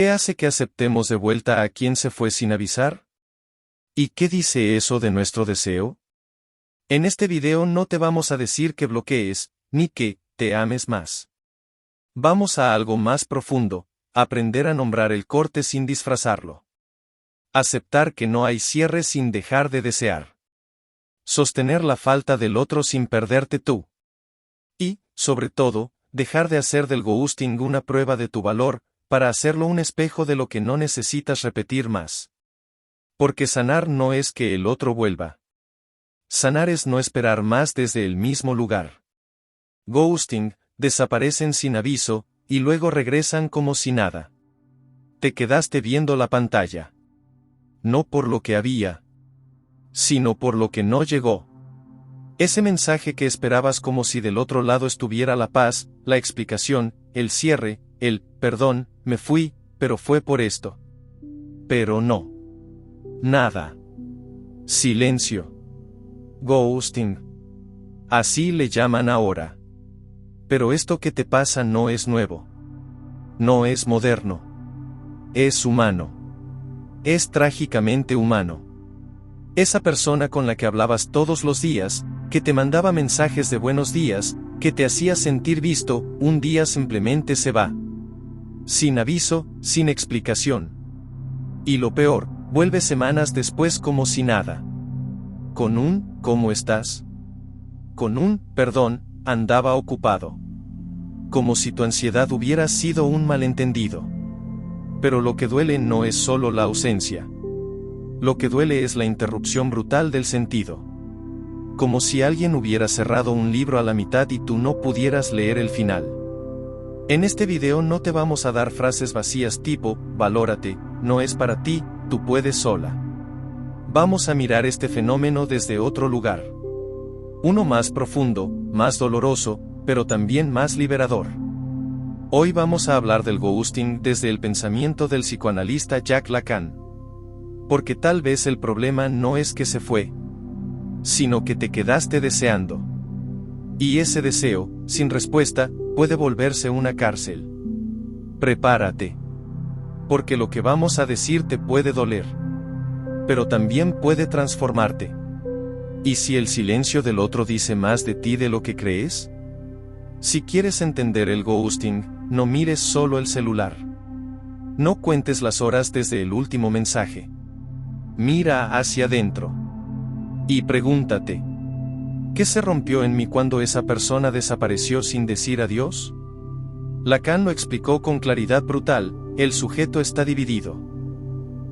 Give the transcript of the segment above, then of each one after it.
¿Qué hace que aceptemos de vuelta a quien se fue sin avisar? ¿Y qué dice eso de nuestro deseo? En este video no te vamos a decir que bloquees, ni que te ames más. Vamos a algo más profundo, aprender a nombrar el corte sin disfrazarlo. Aceptar que no hay cierre sin dejar de desear. Sostener la falta del otro sin perderte tú. Y, sobre todo, dejar de hacer del ghosting una prueba de tu valor, para hacerlo un espejo de lo que no necesitas repetir más. Porque sanar no es que el otro vuelva. Sanar es no esperar más desde el mismo lugar. Ghosting, desaparecen sin aviso, y luego regresan como si nada. Te quedaste viendo la pantalla. No por lo que había, sino por lo que no llegó. Ese mensaje que esperabas como si del otro lado estuviera la paz, la explicación, el cierre, el perdón, me fui, pero fue por esto. Pero no. Nada. Silencio. Ghosting. Así le llaman ahora. Pero esto que te pasa no es nuevo. No es moderno. Es humano. Es trágicamente humano. Esa persona con la que hablabas todos los días, que te mandaba mensajes de buenos días, que te hacía sentir visto, un día simplemente se va. Sin aviso, sin explicación. Y lo peor, vuelve semanas después como si nada. Con un ¿cómo estás? Con un perdón, andaba ocupado. Como si tu ansiedad hubiera sido un malentendido. Pero lo que duele no es solo la ausencia. Lo que duele es la interrupción brutal del sentido. Como si alguien hubiera cerrado un libro a la mitad y tú no pudieras leer el final. En este video no te vamos a dar frases vacías tipo, valórate, no es para ti, tú puedes sola. Vamos a mirar este fenómeno desde otro lugar. Uno más profundo, más doloroso, pero también más liberador. Hoy vamos a hablar del ghosting desde el pensamiento del psicoanalista Jacques Lacan. Porque tal vez el problema no es que se fue, sino que te quedaste deseando. Y ese deseo, sin respuesta, puede volverse una cárcel. Prepárate. Porque lo que vamos a decir te puede doler. Pero también puede transformarte. ¿Y si el silencio del otro dice más de ti de lo que crees? Si quieres entender el ghosting, no mires solo el celular. No cuentes las horas desde el último mensaje. Mira hacia adentro. Y pregúntate, ¿qué se rompió en mí cuando esa persona desapareció sin decir adiós? Lacan lo explicó con claridad brutal, el sujeto está dividido.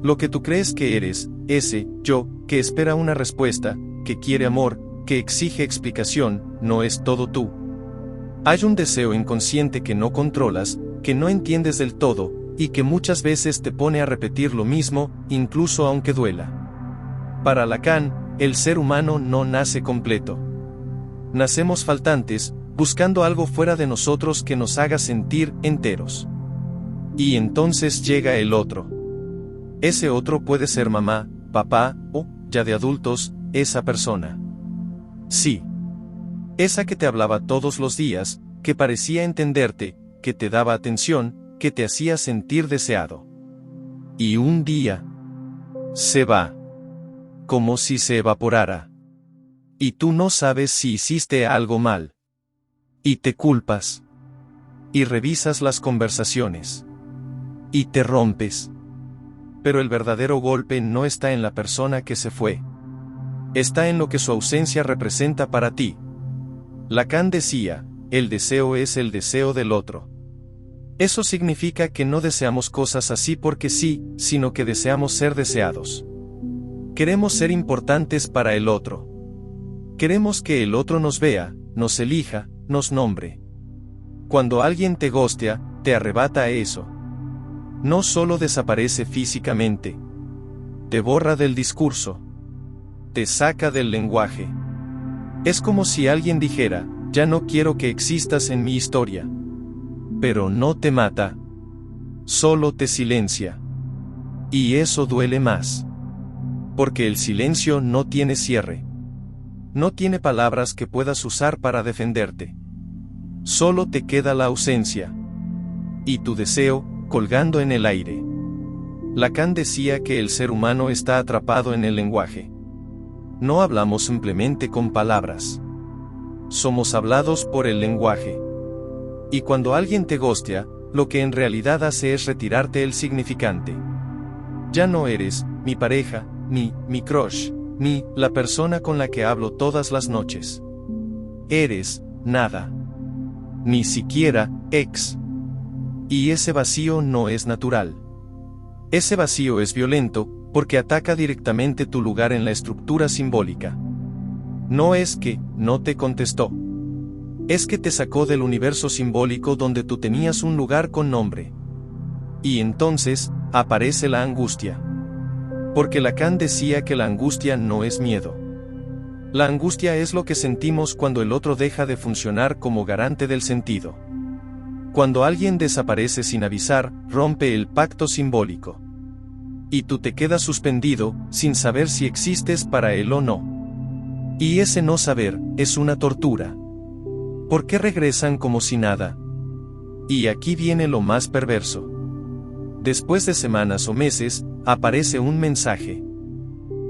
Lo que tú crees que eres, ese yo, que espera una respuesta, que quiere amor, que exige explicación, no es todo tú. Hay un deseo inconsciente que no controlas, que no entiendes del todo, y que muchas veces te pone a repetir lo mismo, incluso aunque duela. Para Lacan, el ser humano no nace completo. Nacemos faltantes, buscando algo fuera de nosotros que nos haga sentir enteros. Y entonces llega el otro. Ese otro puede ser mamá, papá, o, ya de adultos, esa persona. Sí. Esa que te hablaba todos los días, que parecía entenderte, que te daba atención, que te hacía sentir deseado. Y un día se va. Como si se evaporara. Y tú no sabes si hiciste algo mal. Y te culpas. Y revisas las conversaciones. Y te rompes. Pero el verdadero golpe no está en la persona que se fue. Está en lo que su ausencia representa para ti. Lacan decía, el deseo es el deseo del otro. Eso significa que no deseamos cosas así porque sí, sino que deseamos ser deseados. Queremos ser importantes para el otro. Queremos que el otro nos vea, nos elija, nos nombre. Cuando alguien te ghostea, te arrebata eso. No solo desaparece físicamente. Te borra del discurso. Te saca del lenguaje. Es como si alguien dijera, ya no quiero que existas en mi historia. Pero no te mata. Solo te silencia. Y eso duele más. Porque el silencio no tiene cierre. No tiene palabras que puedas usar para defenderte. Solo te queda la ausencia. Y tu deseo, colgando en el aire. Lacan decía que el ser humano está atrapado en el lenguaje. No hablamos simplemente con palabras. Somos hablados por el lenguaje. Y cuando alguien te ghostea, lo que en realidad hace es retirarte el significante. Ya no eres mi pareja, ni mi crush, ni la persona con la que hablo todas las noches. Eres nada. Ni siquiera ex. Y ese vacío no es natural. Ese vacío es violento, porque ataca directamente tu lugar en la estructura simbólica. No es que no te contestó. Es que te sacó del universo simbólico donde tú tenías un lugar con nombre. Y entonces, aparece la angustia. Porque Lacan decía que la angustia no es miedo. La angustia es lo que sentimos cuando el otro deja de funcionar como garante del sentido. Cuando alguien desaparece sin avisar, rompe el pacto simbólico. Y tú te quedas suspendido, sin saber si existes para él o no. Y ese no saber, es una tortura. ¿Por qué regresan como si nada? Y aquí viene lo más perverso. Después de semanas o meses, aparece un mensaje.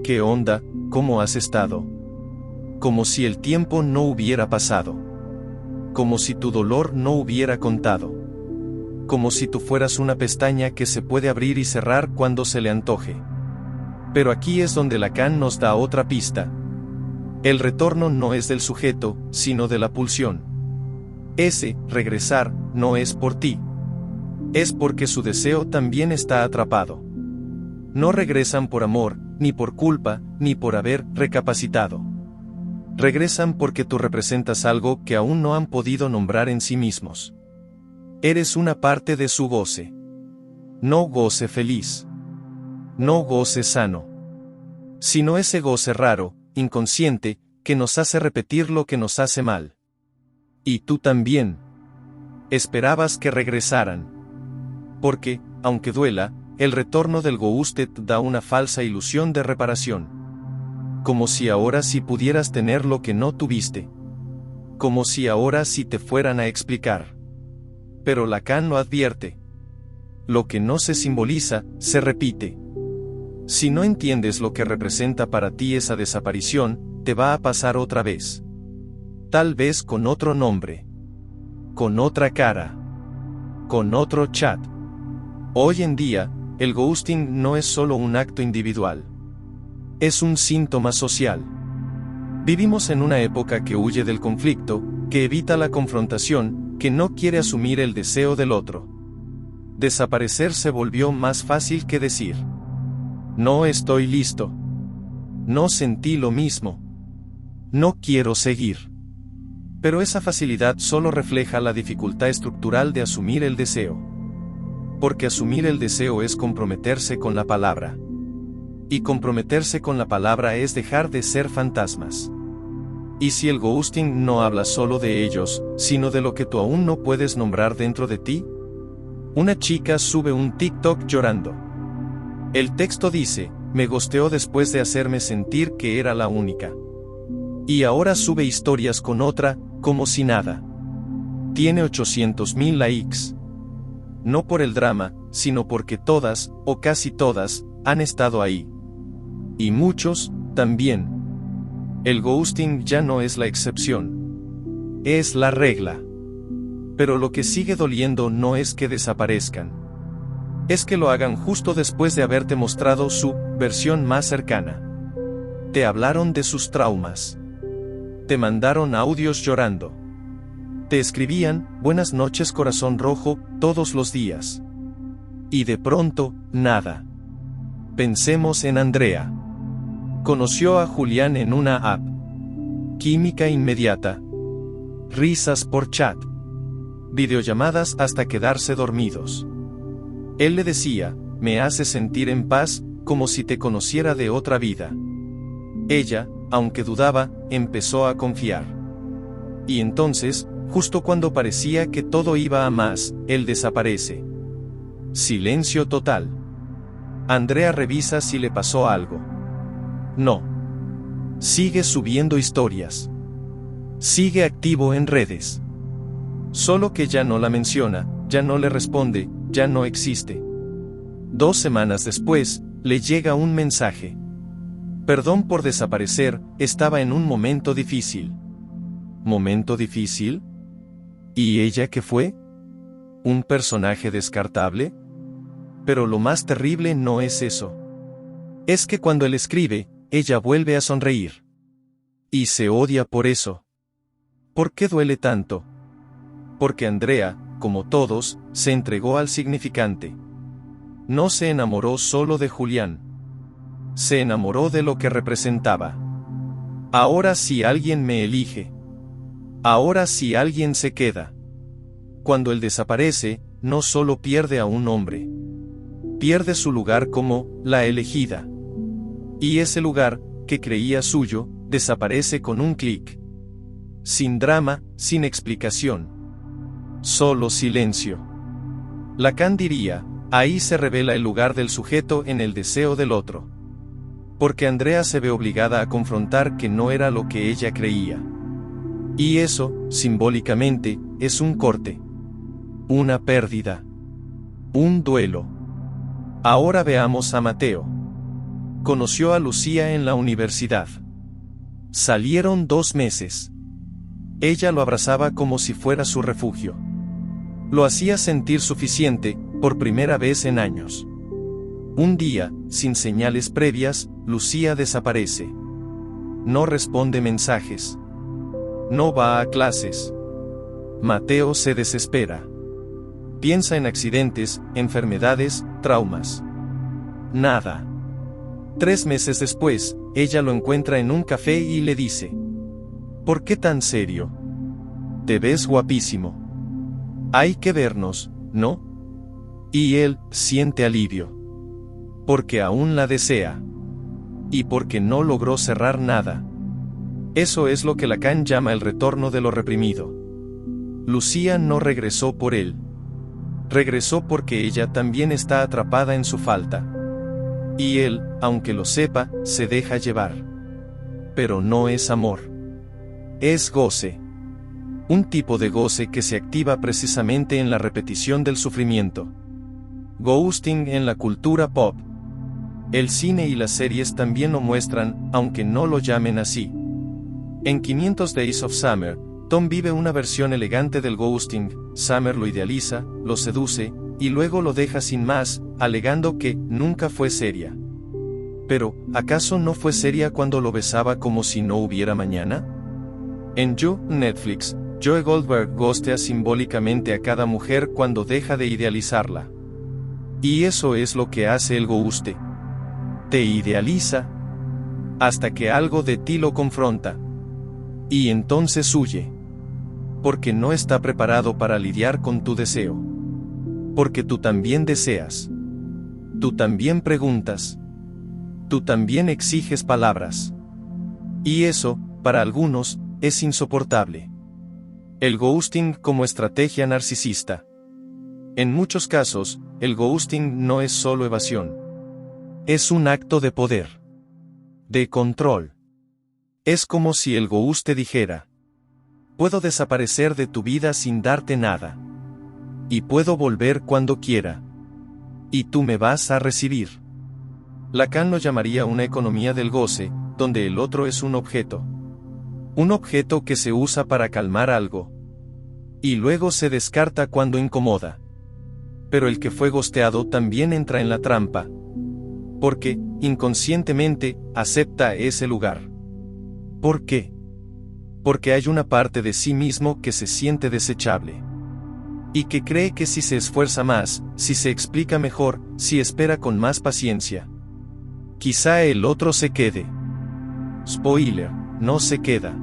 ¿Qué onda? ¿Cómo has estado? Como si el tiempo no hubiera pasado. Como si tu dolor no hubiera contado. Como si tú fueras una pestaña que se puede abrir y cerrar cuando se le antoje. Pero aquí es donde Lacan nos da otra pista. El retorno no es del sujeto, sino de la pulsión. Ese, regresar, no es por ti. Es porque su deseo también está atrapado. No regresan por amor, ni por culpa, ni por haber recapacitado. Regresan porque tú representas algo que aún no han podido nombrar en sí mismos. Eres una parte de su goce. No goce feliz. No goce sano. Sino ese goce raro, inconsciente, que nos hace repetir lo que nos hace mal. Y tú también. Esperabas que regresaran. Porque, aunque duela, el retorno del ghosted da una falsa ilusión de reparación. Como si ahora sí pudieras tener lo que no tuviste. Como si ahora sí te fueran a explicar. Pero Lacan lo advierte. Lo que no se simboliza, se repite. Si no entiendes lo que representa para ti esa desaparición, te va a pasar otra vez. Tal vez con otro nombre. Con otra cara. Con otro chat. Hoy en día, el ghosting no es solo un acto individual. Es un síntoma social. Vivimos en una época que huye del conflicto, que evita la confrontación, que no quiere asumir el deseo del otro. Desaparecer se volvió más fácil que decir: no estoy listo. No sentí lo mismo. No quiero seguir. Pero esa facilidad solo refleja la dificultad estructural de asumir el deseo. Porque asumir el deseo es comprometerse con la palabra. Y comprometerse con la palabra es dejar de ser fantasmas. ¿Y si el ghosting no habla solo de ellos, sino de lo que tú aún no puedes nombrar dentro de ti? Una chica sube un TikTok llorando. El texto dice: me ghosteó después de hacerme sentir que era la única. Y ahora sube historias con otra, como si nada. Tiene 800,000 likes. No por el drama, sino porque todas, o casi todas, han estado ahí. Y muchos, también. El ghosting ya no es la excepción. Es la regla. Pero lo que sigue doliendo no es que desaparezcan. Es que lo hagan justo después de haberte mostrado su versión más cercana. Te hablaron de sus traumas. Te mandaron audios llorando. Te escribían: buenas noches corazón rojo, todos los días. Y de pronto, nada. Pensemos en Andrea. Conoció a Julián en una app. Química inmediata. Risas por chat. Videollamadas hasta quedarse dormidos. Él le decía: me hace sentir en paz, como si te conociera de otra vida. Ella, aunque dudaba, empezó a confiar. Y entonces, justo cuando parecía que todo iba a más, él desaparece. Silencio total. Andrea revisa si le pasó algo. No. Sigue subiendo historias. Sigue activo en redes. Solo que ya no la menciona, ya no le responde, ya no existe. 2 semanas después, le llega un mensaje. Perdón por desaparecer, estaba en un momento difícil. ¿Momento difícil? ¿Y ella qué fue? ¿Un personaje descartable? Pero lo más terrible no es eso. Es que cuando él escribe, ella vuelve a sonreír. Y se odia por eso. ¿Por qué duele tanto? Porque Andrea, como todos, se entregó al significante. No se enamoró solo de Julián. Se enamoró de lo que representaba. Ahora sí alguien me elige. Ahora sí alguien se queda. Cuando él desaparece, no solo pierde a un hombre. Pierde su lugar como la elegida. Y ese lugar, que creía suyo, desaparece con un clic. Sin drama, sin explicación. Solo silencio. Lacan diría, ahí se revela el lugar del sujeto en el deseo del otro. Porque Andrea se ve obligada a confrontar que no era lo que ella creía. Y eso, simbólicamente, es un corte. Una pérdida. Un duelo. Ahora veamos a Mateo. Conoció a Lucía en la universidad. Salieron 2 meses. Ella lo abrazaba como si fuera su refugio. Lo hacía sentir suficiente, por primera vez en años. Un día, sin señales previas, Lucía desaparece. No responde mensajes. No va a clases. Mateo se desespera. Piensa en accidentes, enfermedades, traumas. Nada. 3 meses después, ella lo encuentra en un café y le dice: ¿por qué tan serio? Te ves guapísimo. Hay que vernos, ¿no? Y él siente alivio. Porque aún la desea. Y porque no logró cerrar nada. Eso es lo que Lacan llama el retorno de lo reprimido. Lucía no regresó por él. Regresó porque ella también está atrapada en su falta. Y él, aunque lo sepa, se deja llevar. Pero no es amor. Es goce. Un tipo de goce que se activa precisamente en la repetición del sufrimiento. Ghosting en la cultura pop. El cine y las series también lo muestran, aunque no lo llamen así. En 500 Days of Summer, Tom vive una versión elegante del ghosting. Summer lo idealiza, lo seduce, y luego lo deja sin más, alegando que nunca fue seria. Pero, ¿acaso no fue seria cuando lo besaba como si no hubiera mañana? En You, Netflix, Joe Goldberg ghostea simbólicamente a cada mujer cuando deja de idealizarla. Y eso es lo que hace el ghoste. Te idealiza hasta que algo de ti lo confronta. Y entonces huye. Porque no está preparado para lidiar con tu deseo. Porque tú también deseas. Tú también preguntas. Tú también exiges palabras. Y eso, para algunos, es insoportable. El ghosting como estrategia narcisista. En muchos casos, el ghosting no es solo evasión. Es un acto de poder. De control. Es como si el ghost te dijera: puedo desaparecer de tu vida sin darte nada. Y puedo volver cuando quiera. Y tú me vas a recibir. Lacan lo llamaría una economía del goce, donde el otro es un objeto. Un objeto que se usa para calmar algo. Y luego se descarta cuando incomoda. Pero el que fue ghosteado también entra en la trampa. Porque, inconscientemente, acepta ese lugar. ¿Por qué? Porque hay una parte de sí mismo que se siente desechable. Y que cree que si se esfuerza más, si se explica mejor, si espera con más paciencia, quizá el otro se quede. Spoiler, no se queda.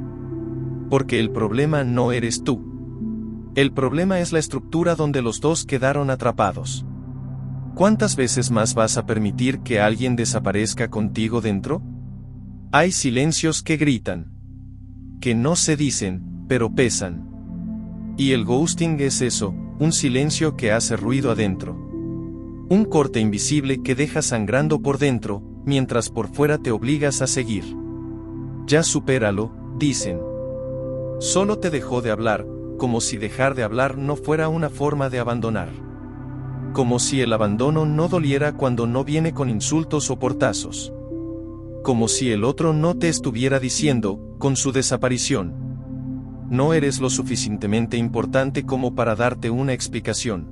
Porque el problema no eres tú. El problema es la estructura donde los dos quedaron atrapados. ¿Cuántas veces más vas a permitir que alguien desaparezca contigo dentro? Hay silencios que gritan. Que no se dicen, pero pesan. Y el ghosting es eso, un silencio que hace ruido adentro. Un corte invisible que deja sangrando por dentro, mientras por fuera te obligas a seguir. Ya supéralo, dicen. Solo te dejó de hablar, como si dejar de hablar no fuera una forma de abandonar. Como si el abandono no doliera cuando no viene con insultos o portazos. Como si el otro no te estuviera diciendo, con su desaparición: no eres lo suficientemente importante como para darte una explicación.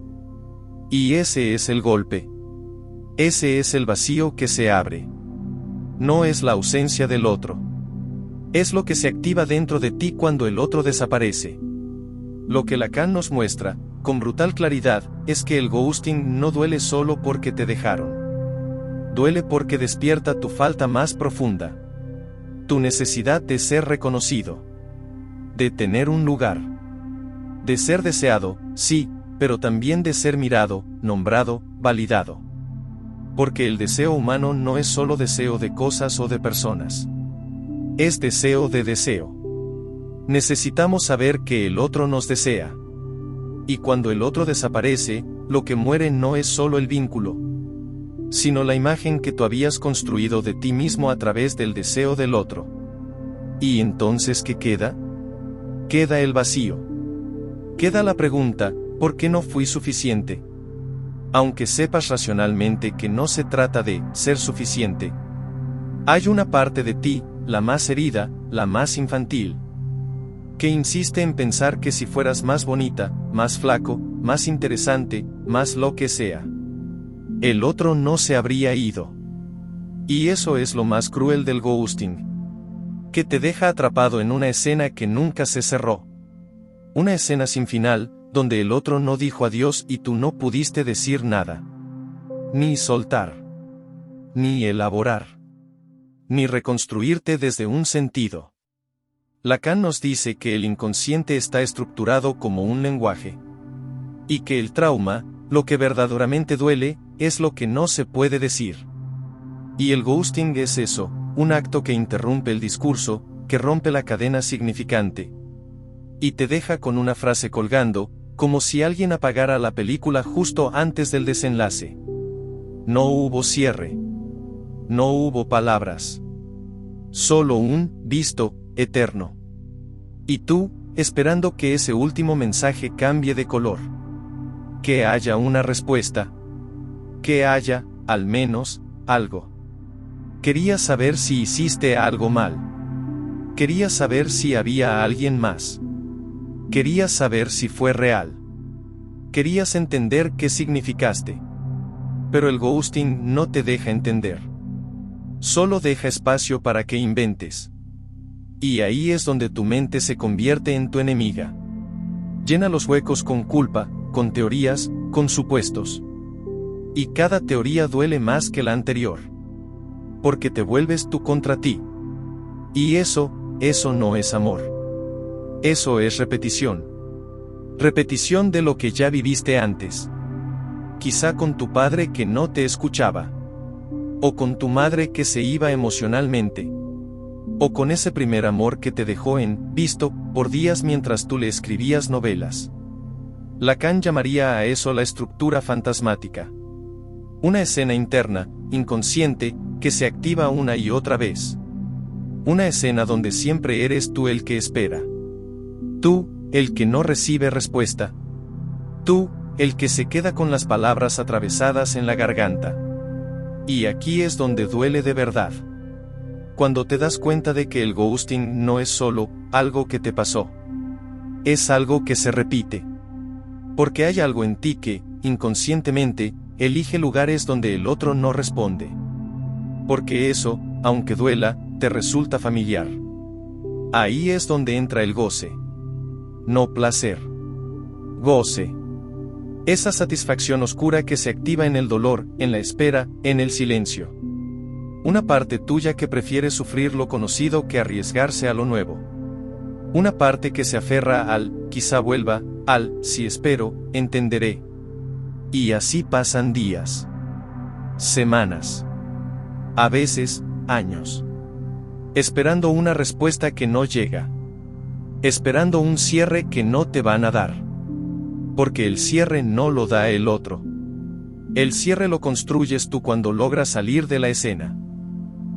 Y ese es el golpe. Ese es el vacío que se abre. No es la ausencia del otro. Es lo que se activa dentro de ti cuando el otro desaparece. Lo que Lacan nos muestra, con brutal claridad, es que el ghosting no duele solo porque te dejaron. Duele porque despierta tu falta más profunda. Tu necesidad de ser reconocido. De tener un lugar. De ser deseado, sí, pero también de ser mirado, nombrado, validado. Porque el deseo humano no es solo deseo de cosas o de personas. Es deseo de deseo. Necesitamos saber que el otro nos desea. Y cuando el otro desaparece, lo que muere no es solo el vínculo, sino la imagen que tú habías construido de ti mismo a través del deseo del otro. ¿Y entonces qué queda? Queda el vacío. Queda la pregunta: ¿por qué no fui suficiente? Aunque sepas racionalmente que no se trata de ser suficiente, hay una parte de ti, la más herida, la más infantil, que insiste en pensar que si fueras más bonita, más flaco, más interesante, más lo que sea, el otro no se habría ido. Y eso es lo más cruel del ghosting, que te deja atrapado en una escena que nunca se cerró. Una escena sin final, donde el otro no dijo adiós y tú no pudiste decir nada. Ni soltar. Ni elaborar. Ni reconstruirte desde un sentido. Lacan nos dice que el inconsciente está estructurado como un lenguaje. Y que el trauma, lo que verdaderamente duele, es lo que no se puede decir. Y el ghosting es eso, un acto que interrumpe el discurso, que rompe la cadena significante. Y te deja con una frase colgando, como si alguien apagara la película justo antes del desenlace. No hubo cierre. No hubo palabras. Solo un visto eterno. Y tú, esperando que ese último mensaje cambie de color. Que haya una respuesta. Que haya, al menos, algo. Querías saber si hiciste algo mal. Querías saber si había alguien más. Querías saber si fue real. Querías entender qué significaste. Pero el ghosting no te deja entender. Solo deja espacio para que inventes. Y ahí es donde tu mente se convierte en tu enemiga. Llena los huecos con culpa, con teorías, con supuestos. Y cada teoría duele más que la anterior. Porque te vuelves tú contra ti. Y eso no es amor. Eso es repetición. Repetición de lo que ya viviste antes. Quizá con tu padre que no te escuchaba. O con tu madre que se iba emocionalmente. O con ese primer amor que te dejó en visto por días mientras tú le escribías novelas. Lacan llamaría a eso la estructura fantasmática. Una escena interna, inconsciente, que se activa una y otra vez. Una escena donde siempre eres tú el que espera. Tú, el que no recibe respuesta. Tú, el que se queda con las palabras atravesadas en la garganta. Y aquí es donde duele de verdad. Cuando te das cuenta de que el ghosting no es solo algo que te pasó. Es algo que se repite. Porque hay algo en ti que, inconscientemente, elige lugares donde el otro no responde. Porque eso, aunque duela, te resulta familiar. Ahí es donde entra el goce. No placer. Goce. Esa satisfacción oscura que se activa en el dolor, en la espera, en el silencio. Una parte tuya que prefiere sufrir lo conocido que arriesgarse a lo nuevo. Una parte que se aferra al, quizá vuelva, al, si espero, entenderé. Y así pasan días. Semanas. A veces, años. Esperando una respuesta que no llega. Esperando un cierre que no te van a dar. Porque el cierre no lo da el otro. El cierre lo construyes tú cuando logras salir de la escena.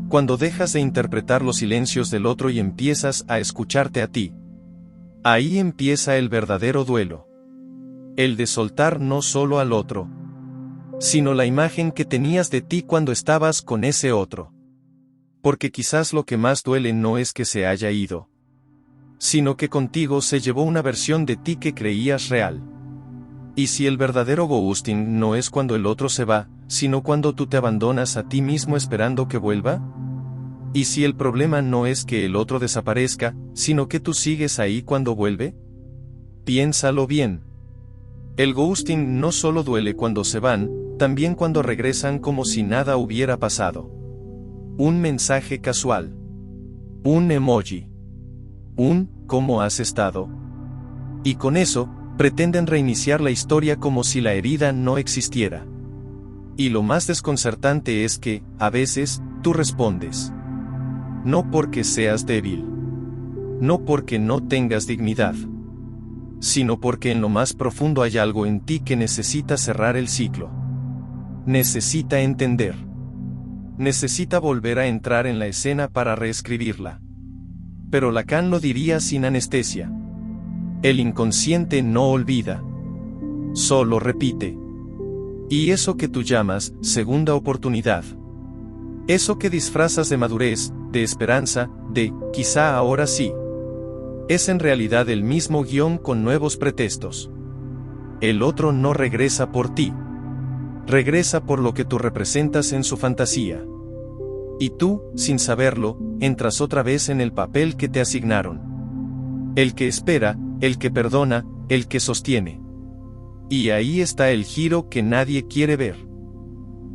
Cuando dejas de interpretar los silencios del otro y empiezas a escucharte a ti. Ahí empieza el verdadero duelo. El de soltar no solo al otro, sino la imagen que tenías de ti cuando estabas con ese otro. Porque quizás lo que más duele no es que se haya ido, sino que contigo se llevó una versión de ti que creías real. Y si el verdadero ghosting no es cuando el otro se va, sino cuando tú te abandonas a ti mismo esperando que vuelva? ¿Y si el problema no es que el otro desaparezca, sino que tú sigues ahí cuando vuelve? Piénsalo bien. El ghosting no solo duele cuando se van, también cuando regresan como si nada hubiera pasado. Un mensaje casual. Un emoji. Un ¿cómo has estado? Y con eso, pretenden reiniciar la historia como si la herida no existiera. Y lo más desconcertante es que, a veces, tú respondes. No porque seas débil. No porque no tengas dignidad. Sino porque en lo más profundo hay algo en ti que necesita cerrar el ciclo. Necesita entender. Necesita volver a entrar en la escena para reescribirla. Pero Lacan lo diría sin anestesia. El inconsciente no olvida. Solo repite. Y eso que tú llamas segunda oportunidad. Eso que disfrazas de madurez, de esperanza, de quizá ahora sí. Es en realidad el mismo guión con nuevos pretextos. El otro no regresa por ti. Regresa por lo que tú representas en su fantasía. Y tú, sin saberlo, entras otra vez en el papel que te asignaron. El que espera, el que perdona, el que sostiene. Y ahí está el giro que nadie quiere ver.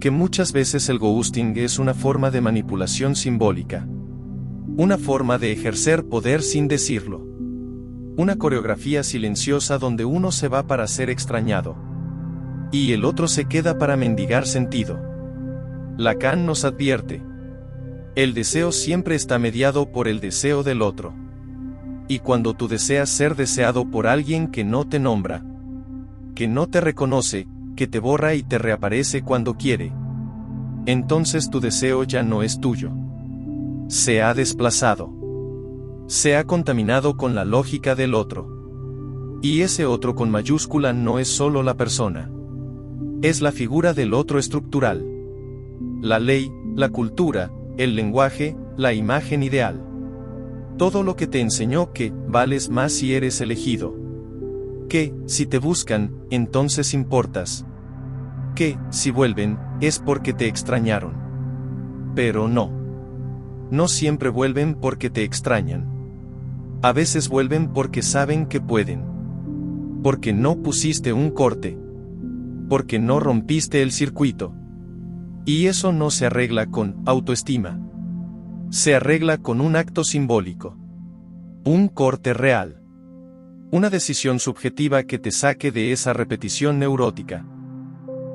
Que muchas veces el ghosting es una forma de manipulación simbólica. Una forma de ejercer poder sin decirlo. Una coreografía silenciosa donde uno se va para ser extrañado. Y el otro se queda para mendigar sentido. Lacan nos advierte. El deseo siempre está mediado por el deseo del otro. Y cuando tú deseas ser deseado por alguien que no te nombra, que no te reconoce, que te borra y te reaparece cuando quiere, entonces tu deseo ya no es tuyo. Se ha desplazado. Se ha contaminado con la lógica del otro. Y ese otro con mayúscula no es solo la persona. Es la figura del otro estructural. La ley, la cultura, el lenguaje, la imagen ideal. Todo lo que te enseñó que vales más si eres elegido. Que, si te buscan, entonces importas. Que, si vuelven, es porque te extrañaron. Pero no. No siempre vuelven porque te extrañan. A veces vuelven porque saben que pueden. Porque no pusiste un corte. Porque no rompiste el circuito. Y eso no se arregla con autoestima. Se arregla con un acto simbólico. Un corte real. Una decisión subjetiva que te saque de esa repetición neurótica.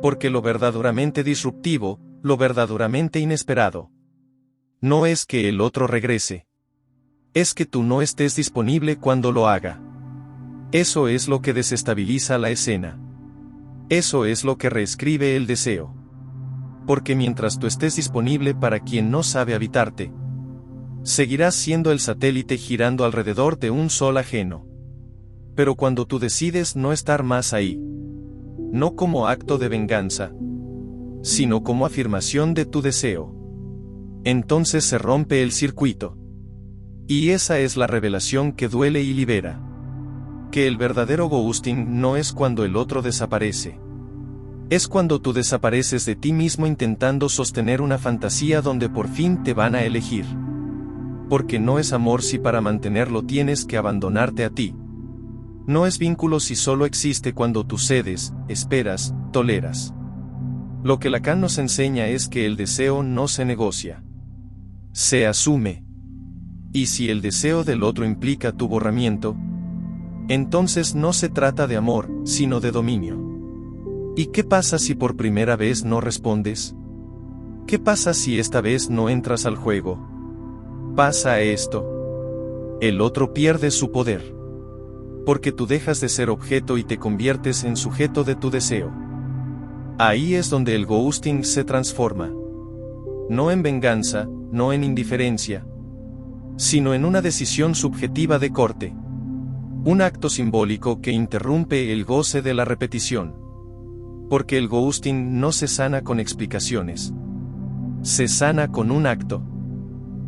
Porque lo verdaderamente disruptivo, lo verdaderamente inesperado, no es que el otro regrese. Es que tú no estés disponible cuando lo haga. Eso es lo que desestabiliza la escena. Eso es lo que reescribe el deseo. Porque mientras tú estés disponible para quien no sabe habitarte, seguirás siendo el satélite girando alrededor de un sol ajeno. Pero cuando tú decides no estar más ahí, no como acto de venganza, sino como afirmación de tu deseo, entonces se rompe el circuito. Y esa es la revelación que duele y libera. Que el verdadero ghosting no es cuando el otro desaparece. Es cuando tú desapareces de ti mismo intentando sostener una fantasía donde por fin te van a elegir. Porque no es amor si para mantenerlo tienes que abandonarte a ti. No es vínculo si solo existe cuando tú cedes, esperas, toleras. Lo que Lacan nos enseña es que el deseo no se negocia. Se asume. Y si el deseo del otro implica tu borramiento, entonces no se trata de amor, sino de dominio. ¿Y qué pasa si por primera vez no respondes? ¿Qué pasa si esta vez no entras al juego? Pasa esto. El otro pierde su poder. Porque tú dejas de ser objeto y te conviertes en sujeto de tu deseo. Ahí es donde el ghosting se transforma. No en venganza, no en indiferencia, sino en una decisión subjetiva de corte. Un acto simbólico que interrumpe el goce de la repetición. Porque el ghosting no se sana con explicaciones. Se sana con un acto.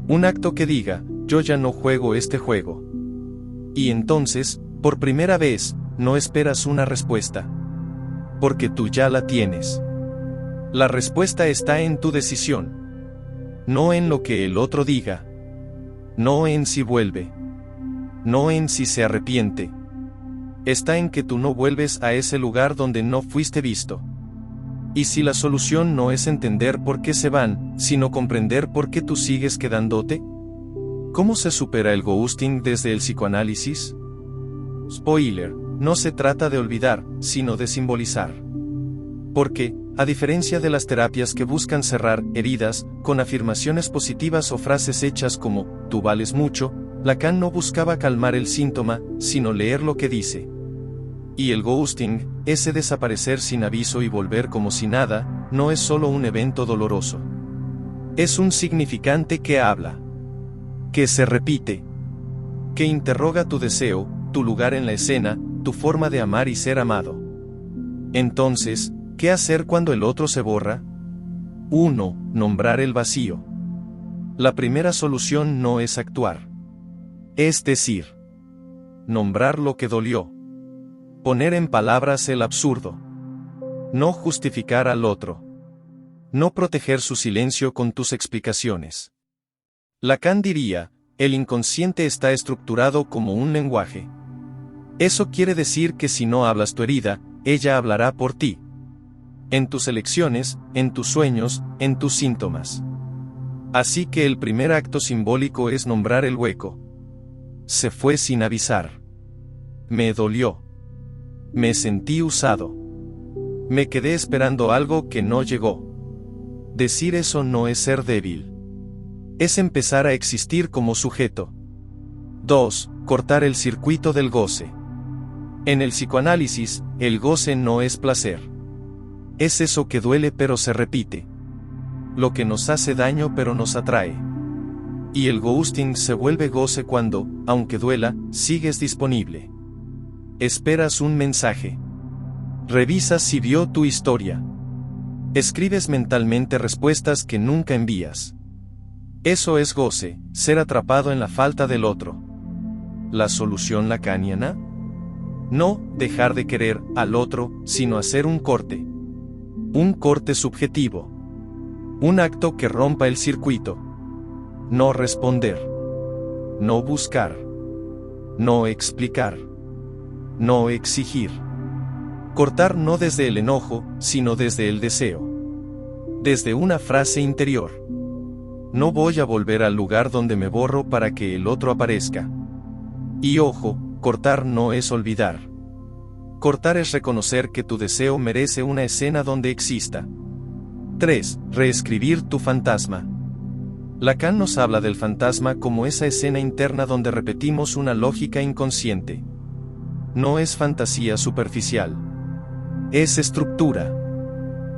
Un acto que diga, yo ya no juego este juego. Y entonces, por primera vez, no esperas una respuesta. Porque tú ya la tienes. La respuesta está en tu decisión. No en lo que el otro diga. No en si vuelve. No en si se arrepiente. Está en que tú no vuelves a ese lugar donde no fuiste visto. Y si la solución no es entender por qué se van, sino comprender por qué tú sigues quedándote. ¿Cómo se supera el ghosting desde el psicoanálisis? Spoiler, no se trata de olvidar, sino de simbolizar. Porque, a diferencia de las terapias que buscan cerrar heridas, con afirmaciones positivas o frases hechas como, tú vales mucho, Lacan no buscaba calmar el síntoma, sino leer lo que dice. Y el ghosting, ese desaparecer sin aviso y volver como si nada, no es solo un evento doloroso. Es un significante que habla. Que se repite. Que interroga tu deseo, tu lugar en la escena, tu forma de amar y ser amado. Entonces, ¿qué hacer cuando el otro se borra? 1. Nombrar el vacío. La primera solución no es actuar. Es decir, nombrar lo que dolió. Poner en palabras el absurdo. No justificar al otro. No proteger su silencio con tus explicaciones. Lacan diría, el inconsciente está estructurado como un lenguaje. Eso quiere decir que si no hablas tu herida, ella hablará por ti. En tus elecciones, en tus sueños, en tus síntomas. Así que el primer acto simbólico es nombrar el hueco. Se fue sin avisar. Me dolió. Me sentí usado. Me quedé esperando algo que no llegó. Decir eso no es ser débil. Es empezar a existir como sujeto. 2. Cortar el circuito del goce. En el psicoanálisis, el goce no es placer. Es eso que duele pero se repite. Lo que nos hace daño pero nos atrae. Y el ghosting se vuelve goce cuando, aunque duela, sigues disponible. Esperas un mensaje. Revisas si vio tu historia. Escribes mentalmente respuestas que nunca envías. Eso es goce, ser atrapado en la falta del otro. ¿La solución lacaniana? No dejar de querer al otro, sino hacer un corte. Un corte subjetivo. Un acto que rompa el circuito. No responder. No buscar. No explicar. No exigir. Cortar no desde el enojo, sino desde el deseo. Desde una frase interior. No voy a volver al lugar donde me borro para que el otro aparezca. Y ojo, cortar no es olvidar. Cortar es reconocer que tu deseo merece una escena donde exista. 3. Reescribir tu fantasma. Lacan nos habla del fantasma como esa escena interna donde repetimos una lógica inconsciente. No es fantasía superficial. Es estructura.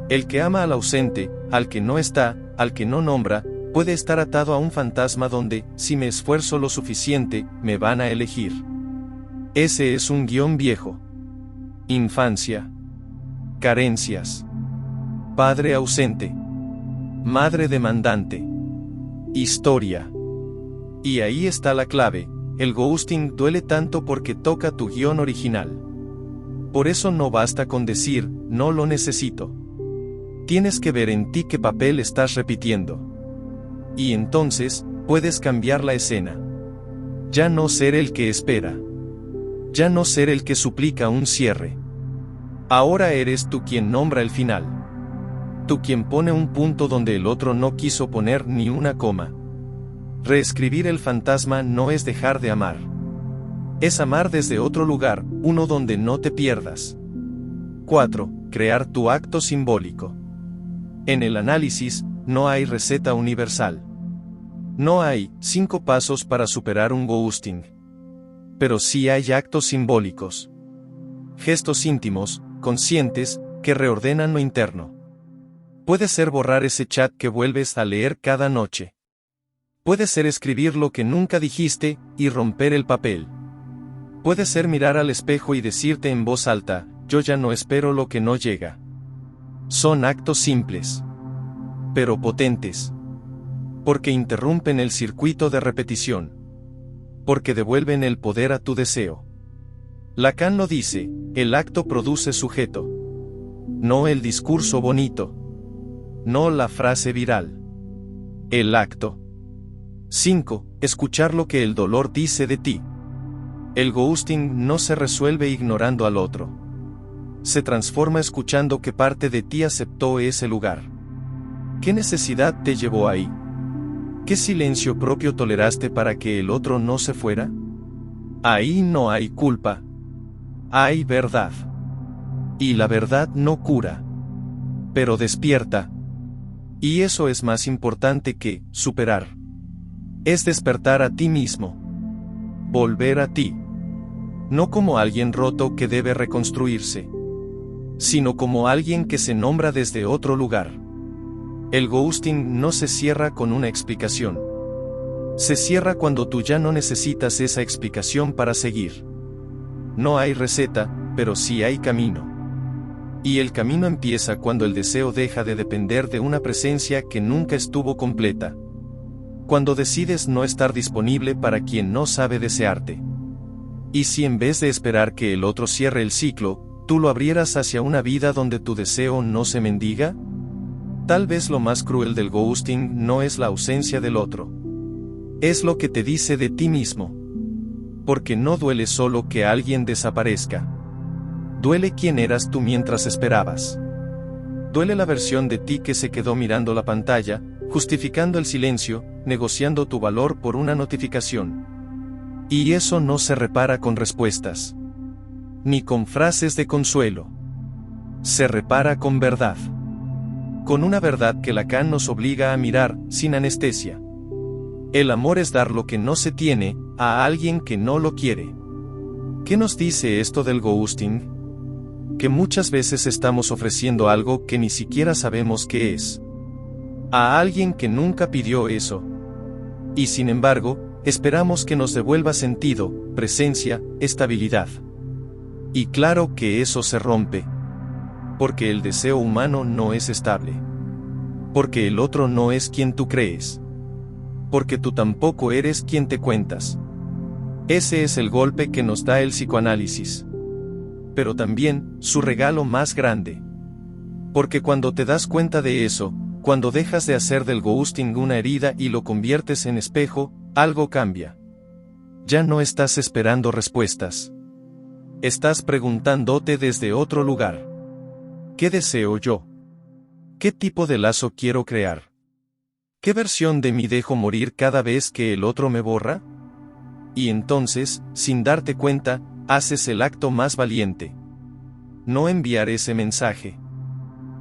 El que ama al ausente, al que no está, al que no nombra, puede estar atado a un fantasma donde, si me esfuerzo lo suficiente, me van a elegir. Ese es un guión viejo. Infancia. Carencias. Padre ausente. Madre demandante. Historia. Y ahí está la clave, el ghosting duele tanto porque toca tu guión original. Por eso no basta con decir, no lo necesito. Tienes que ver en ti qué papel estás repitiendo. Y entonces, puedes cambiar la escena. Ya no ser el que espera. Ya no ser el que suplica un cierre. Ahora eres tú quien nombra el final. Tú quien pone un punto donde el otro no quiso poner ni una coma. Reescribir el fantasma no es dejar de amar. Es amar desde otro lugar, uno donde no te pierdas. 4. Crear tu acto simbólico. En el análisis, no hay receta universal. No hay 5 pasos para superar un ghosting. Pero sí hay actos simbólicos. Gestos íntimos, conscientes, que reordenan lo interno. Puede ser borrar ese chat que vuelves a leer cada noche. Puede ser escribir lo que nunca dijiste, y romper el papel. Puede ser mirar al espejo y decirte en voz alta, yo ya no espero lo que no llega. Son actos simples, pero potentes, porque interrumpen el circuito de repetición, porque devuelven el poder a tu deseo. Lacan lo dice, el acto produce sujeto, no el discurso bonito, no la frase viral. El acto. 5. Escuchar lo que el dolor dice de ti. El ghosting no se resuelve ignorando al otro. Se transforma escuchando que parte de ti aceptó ese lugar. ¿Qué necesidad te llevó ahí? ¿Qué silencio propio toleraste para que el otro no se fuera? Ahí no hay culpa. Hay verdad. Y la verdad no cura, pero despierta. Y eso es más importante que superar. Es despertar a ti mismo. Volver a ti. No como alguien roto que debe reconstruirse, sino como alguien que se nombra desde otro lugar. El ghosting no se cierra con una explicación. Se cierra cuando tú ya no necesitas esa explicación para seguir. No hay receta, pero sí hay camino. Y el camino empieza cuando el deseo deja de depender de una presencia que nunca estuvo completa. Cuando decides no estar disponible para quien no sabe desearte. Y si en vez de esperar que el otro cierre el ciclo, tú lo abrieras hacia una vida donde tu deseo no se mendiga? Tal vez lo más cruel del ghosting no es la ausencia del otro. Es lo que te dice de ti mismo. Porque no duele solo que alguien desaparezca. Duele quién eras tú mientras esperabas. Duele la versión de ti que se quedó mirando la pantalla, justificando el silencio, negociando tu valor por una notificación. Y eso no se repara con respuestas. Ni con frases de consuelo. Se repara con verdad. Con una verdad que Lacan nos obliga a mirar, sin anestesia. El amor es dar lo que no se tiene, a alguien que no lo quiere. ¿Qué nos dice esto del ghosting? Que muchas veces estamos ofreciendo algo que ni siquiera sabemos qué es. A alguien que nunca pidió eso. Y sin embargo, esperamos que nos devuelva sentido, presencia, estabilidad. Y claro que eso se rompe. Porque el deseo humano no es estable. Porque el otro no es quien tú crees. Porque tú tampoco eres quien te cuentas. Ese es el golpe que nos da el psicoanálisis. Pero también, su regalo más grande. Porque cuando te das cuenta de eso, cuando dejas de hacer del ghosting una herida y lo conviertes en espejo, algo cambia. Ya no estás esperando respuestas. Estás preguntándote desde otro lugar. ¿Qué deseo yo? ¿Qué tipo de lazo quiero crear? ¿Qué versión de mí dejo morir cada vez que el otro me borra? Y entonces, sin darte cuenta, haces el acto más valiente. No enviar ese mensaje.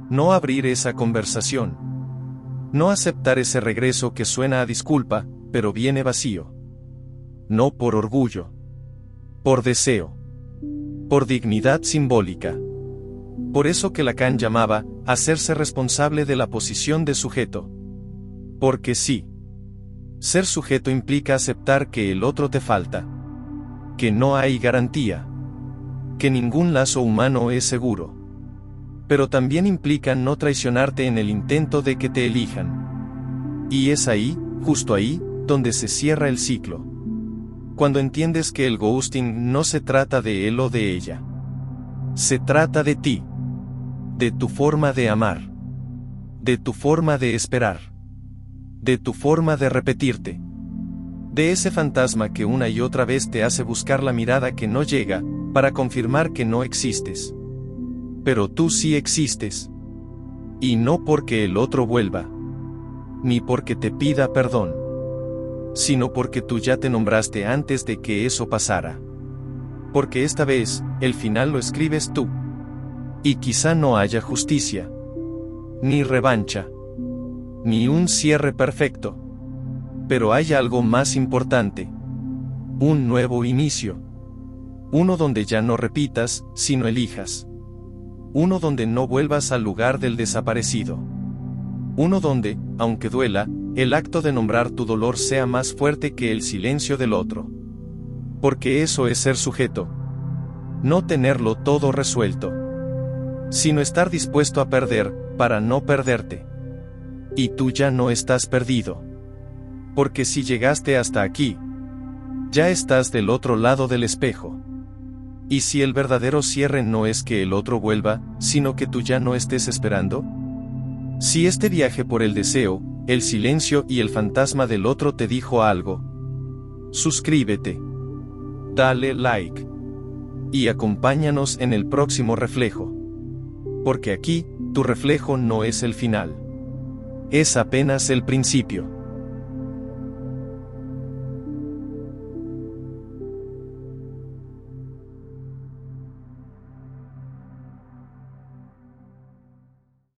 No abrir esa conversación. No aceptar ese regreso que suena a disculpa, pero viene vacío. No por orgullo. Por deseo. Por dignidad simbólica. Por eso que Lacan llamaba, hacerse responsable de la posición de sujeto. Porque sí. Ser sujeto implica aceptar que el otro te falta. Que no hay garantía. Que ningún lazo humano es seguro. Pero también implica no traicionarte en el intento de que te elijan. Y es ahí, justo ahí, donde se cierra el ciclo. Cuando entiendes que el ghosting no se trata de él o de ella. Se trata de ti. De tu forma de amar. De tu forma de esperar. De tu forma de repetirte. De ese fantasma que una y otra vez te hace buscar la mirada que no llega, para confirmar que no existes. Pero tú sí existes. Y no porque el otro vuelva. Ni porque te pida perdón. Sino porque tú ya te nombraste antes de que eso pasara. Porque esta vez, el final lo escribes tú. Y quizá no haya justicia. Ni revancha. Ni un cierre perfecto. Pero hay algo más importante. Un nuevo inicio. Uno donde ya no repitas, sino elijas. Uno donde no vuelvas al lugar del desaparecido. Uno donde, aunque duela, el acto de nombrar tu dolor sea más fuerte que el silencio del otro. Porque eso es ser sujeto. No tenerlo todo resuelto. sino estar dispuesto a perder, para no perderte. Y tú ya no estás perdido. Porque si llegaste hasta aquí, ya estás del otro lado del espejo. ¿Y si el verdadero cierre no es que el otro vuelva, sino que tú ya no estés esperando? Si este viaje por el deseo, el silencio y el fantasma del otro te dijo algo, suscríbete, dale like y acompáñanos en el próximo reflejo. Porque aquí, tu reflejo no es el final. Es apenas el principio.